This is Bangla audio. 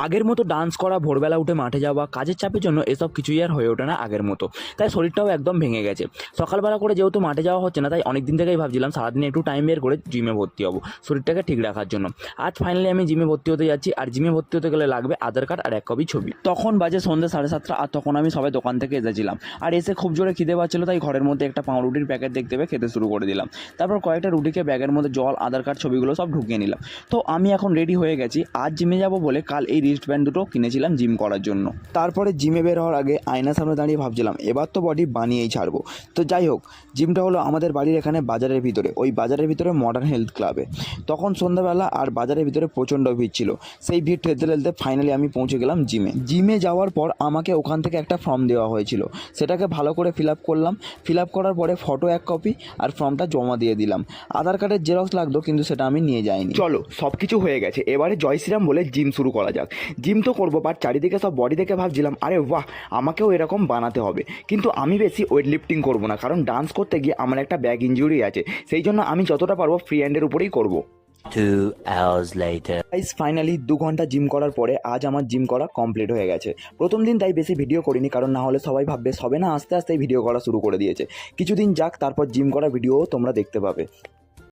আগের মতো ডান্স করা, ভোরবেলা উঠে মাঠে যাওয়া, কাজের চাপের জন্য এসব কিছুই আর হয়ে ওঠে না আগের মতো। তাই শরীরটাও একদম ভেঙে গেছে। সকালবেলা করে যেহেতু মাঠে যাওয়া হচ্ছে না, তাই অনেক দিন থেকেই ভাবছিলাম সারাদিনে একটু টাইম বের করে জিমে ভর্তি হবো শরীরটাকে ঠিক রাখার জন্য। আজ ফাইনালি আমি জিমে ভর্তি হতে যাচ্ছি। আর জিমে ভর্তি হতে গেলে লাগবে আধার কার্ড আর 1 কপি ছবি। তখন বাজে সন্ধ্যে 7:30, আর তখন আমি সবাই দোকান থেকে এসেছিলাম। আর এসে খুব জোরে খিদে পাচ্ছিলো, তাই ঘরের মধ্যে একটা পাউরুটির প্যাকেট দেখতে পেয়ে খেতে শুরু করে দিলাম। তারপর কয়েকটা রুটিকে ব্যাগের মধ্যে জল, আধার কার্ড, ছবিগুলো সব ঢুকিয়ে নিলাম। তো আমি এখন রেডি হয়ে গেছি। আজ জিমে যাব বলে কাল এই রিস্ট ব্যান্ড দুটো কিনেছিলাম জিম করার জন্য। তারপরে জিমে বের হওয়ার আগে আয়নার সামনে দাঁড়িয়ে ভাবছিলাম এবার তো বডি বানিয়েই ছাড়বো। তো যাই হোক, জিমটা হলো আমাদের বাড়ির এখানে বাজারের ভিতরে, ওই বাজারের ভিতরে মডার্ন হেলথ ক্লাবে। তখন সন্ধ্যাবেলা, আর বাজারের ভিতরে প্রচণ্ড ভিড় ছিল। সেই ভিড় ঠেলতে ঠেলতে ফাইনালি আমি পৌঁছে গেলাম জিমে। জিমে যাওয়ার পর আমাকে ওখান থেকে একটা ফর্ম দেওয়া হয়েছিল, সেটাকে ভালো করে ফিল আপ করলাম। ফিল আপ করার পরে ফটো 1 কপি আর ফর্মটা জমা দিয়ে দিলাম। আধার কার্ডের জেরক্স লাগতো, কিন্তু সেটা আমি নিয়ে যাইনি। চলো, সব কিছু হয়ে গেছে, এবারে জয় শ্রীরাম বলে জিম শুরু করা যাক। জিম তো করবো, বাট চারিদিকে সব বডি দেখে ভাবছিলাম আরে বাহ, আমাকেও এরকম বানাতে হবে। কিন্তু আমি বেশি ওয়েট লিফটিং করবো না, কারণ ডান্স করতে গিয়ে আমার একটা ব্যাক ইঞ্জুরি আছে। সেই জন্য আমি যতটা পারবো ফ্রি হ্যান্ডের উপরেই করবো। 2 hours later. ফাইনালি 2 ঘন্টা জিম করার পরে আজ আমার জিম করা কমপ্লিট হয়ে গেছে। প্রথম দিন তাই বেশি ভিডিও করিনি, কারণ না হলে সবাই ভাববে সবে না আস্তে আস্তে ভিডিও করা শুরু করে দিয়েছে। কিছুদিন যাক, তারপর জিম করা ভিডিও তোমরা দেখতে পাবে।